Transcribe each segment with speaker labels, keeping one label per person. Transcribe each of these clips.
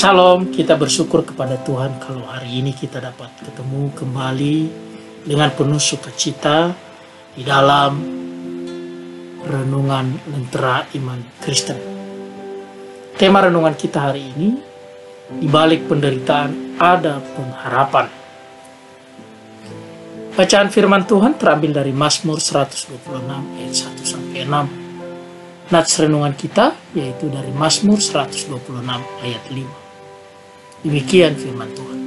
Speaker 1: Shalom, kita bersyukur kepada Tuhan kalau hari ini kita dapat ketemu kembali dengan penuh sukacita di dalam renungan Lentera Iman Kristen. Tema renungan kita hari ini, di balik penderitaan ada pengharapan. Bacaan firman Tuhan terambil dari Mazmur 126 ayat 1-6. Nats renungan kita yaitu dari Mazmur 126 ayat 5. Demikian firman Tuhan.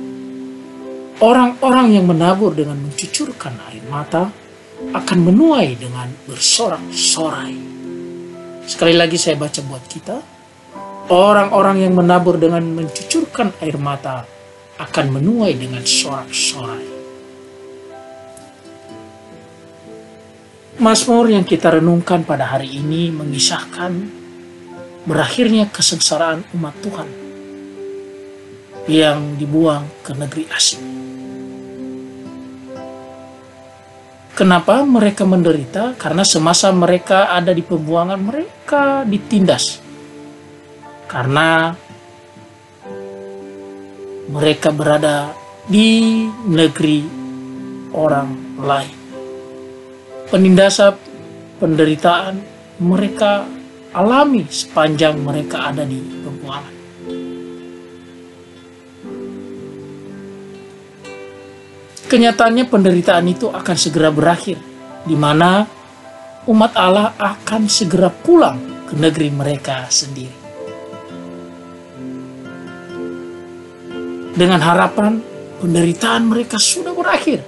Speaker 1: Orang-orang yang menabur dengan mencucurkan air mata akan menuai dengan bersorak-sorai. Sekali lagi saya baca buat kita. Orang-orang yang menabur dengan mencucurkan air mata akan menuai dengan sorak-sorai. Mazmur yang kita renungkan pada hari ini mengisahkan berakhirnya kesengsaraan umat Tuhan yang dibuang ke negeri asing. Kenapa mereka menderita? Karena semasa mereka ada di pembuangan, mereka ditindas. Karena mereka berada di negeri orang lain. Penindasan, penderitaan mereka alami sepanjang mereka ada di pembuangan. Kenyataannya penderitaan itu akan segera berakhir, di mana umat Allah akan segera pulang ke negeri mereka sendiri. Dengan harapan penderitaan mereka sudah berakhir.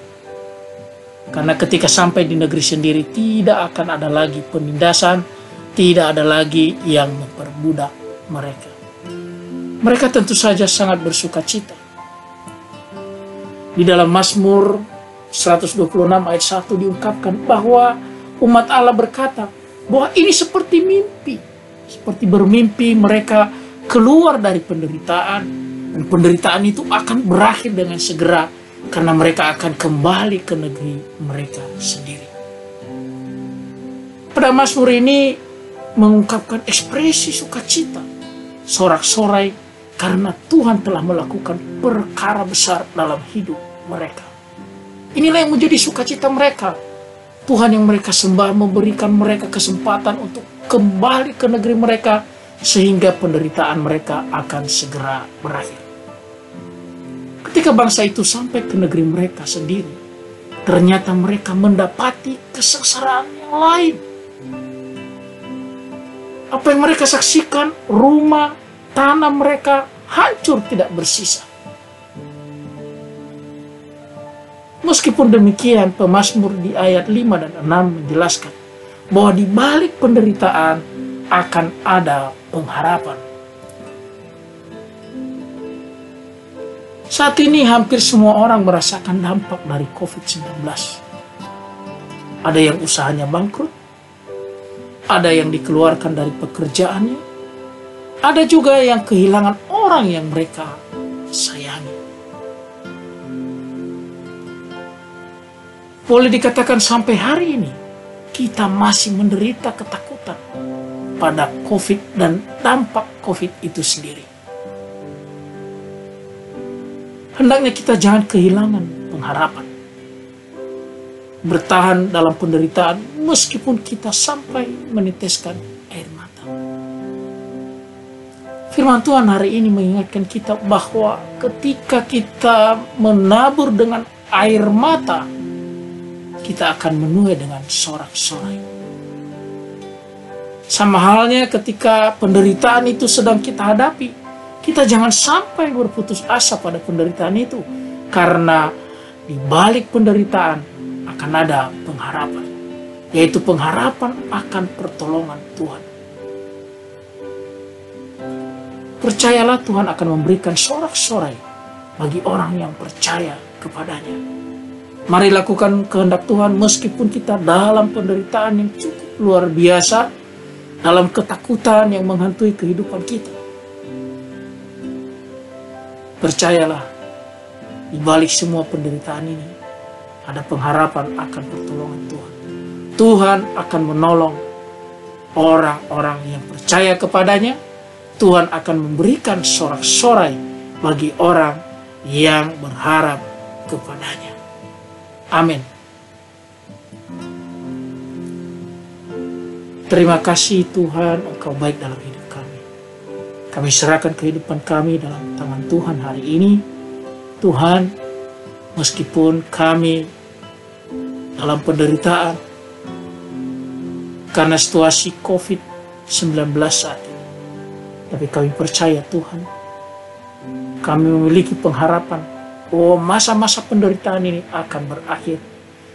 Speaker 1: Karena ketika sampai di negeri sendiri tidak akan ada lagi penindasan, tidak ada lagi yang memperbudak mereka. Mereka tentu saja sangat bersukacita. Di dalam Mazmur 126 ayat 1 diungkapkan bahwa umat Allah berkata bahwa ini seperti mimpi. Seperti bermimpi mereka keluar dari penderitaan. Dan penderitaan itu akan berakhir dengan segera karena mereka akan kembali ke negeri mereka sendiri. Pada Mazmur ini mengungkapkan ekspresi sukacita, sorak-sorai karena Tuhan telah melakukan perkara besar dalam hidup mereka. Inilah yang menjadi sukacita mereka. Tuhan yang mereka sembah memberikan mereka kesempatan untuk kembali ke negeri mereka sehingga penderitaan mereka akan segera berakhir. Ketika bangsa itu sampai ke negeri mereka sendiri, ternyata mereka mendapati kesengsaraan yang lain. Apa yang mereka saksikan, rumah, tanah mereka hancur tidak bersisa. Meskipun demikian, pemazmur di ayat 5 dan 6 menjelaskan bahwa di balik penderitaan akan ada pengharapan. Saat ini hampir semua orang merasakan dampak dari COVID-19. Ada yang usahanya bangkrut, ada yang dikeluarkan dari pekerjaannya, ada juga yang kehilangan orang yang mereka sayangi. Boleh dikatakan sampai hari ini kita masih menderita ketakutan pada COVID dan dampak COVID itu sendiri. Hendaknya kita jangan kehilangan pengharapan. Bertahan dalam penderitaan meskipun kita sampai meneteskan air mata. Firman Tuhan hari ini mengingatkan kita bahwa ketika kita menabur dengan air mata, kita akan menuai dengan sorak-sorai. Sama halnya ketika penderitaan itu sedang kita hadapi, kita jangan sampai berputus asa pada penderitaan itu. Karena di balik penderitaan akan ada pengharapan. Yaitu pengharapan akan pertolongan Tuhan. Percayalah Tuhan akan memberikan sorak-sorai bagi orang yang percaya kepadanya. Mari lakukan kehendak Tuhan meskipun kita dalam penderitaan yang cukup luar biasa, dalam ketakutan yang menghantui kehidupan kita. Percayalah, di balik semua penderitaan ini, ada pengharapan akan pertolongan Tuhan. Tuhan akan menolong orang-orang yang percaya kepadanya, Tuhan akan memberikan sorak-sorai bagi orang yang berharap kepadanya. Amin. Terima kasih Tuhan, Engkau baik dalam hidup kami. Kami serahkan kehidupan kami dalam tangan Tuhan hari ini. Tuhan, meskipun kami dalam penderitaan karena situasi COVID-19 saat ini, tapi kami percaya Tuhan, kami memiliki pengharapan bahwa masa-masa penderitaan ini akan berakhir.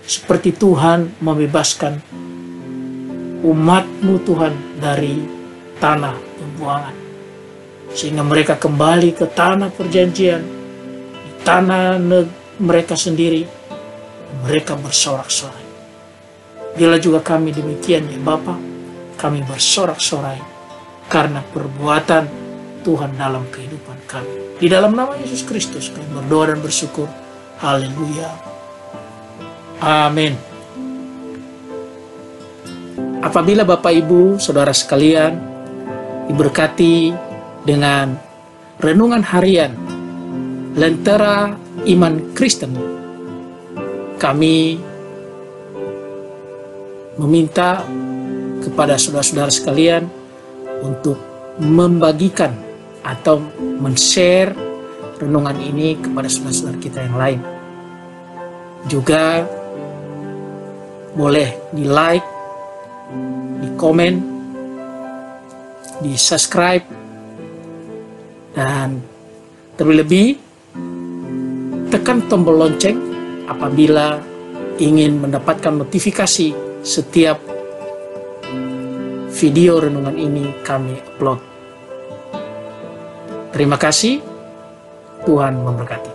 Speaker 1: Seperti Tuhan membebaskan umat-Mu Tuhan dari tanah pembuangan. Sehingga mereka kembali ke tanah perjanjian, di tanah mereka sendiri, mereka bersorak-sorai. Bila juga kami demikian ya Bapa, kami bersorak-sorai karena perbuatan Tuhan dalam kehidupan kami. Di dalam nama Yesus Kristus kami berdoa dan bersyukur. Haleluya. Amin. Apabila Bapak Ibu Saudara sekalian diberkati dengan renungan harian Lentera Iman Kristen, kami meminta kepada saudara-saudara sekalian untuk membagikan atau men-share renungan ini kepada saudara-saudara kita yang lain. Juga boleh di-like, di-komen, di-subscribe, dan terlebih tekan tombol lonceng apabila ingin mendapatkan notifikasi setiap video renungan ini kami upload. Terima kasih, Tuhan memberkati.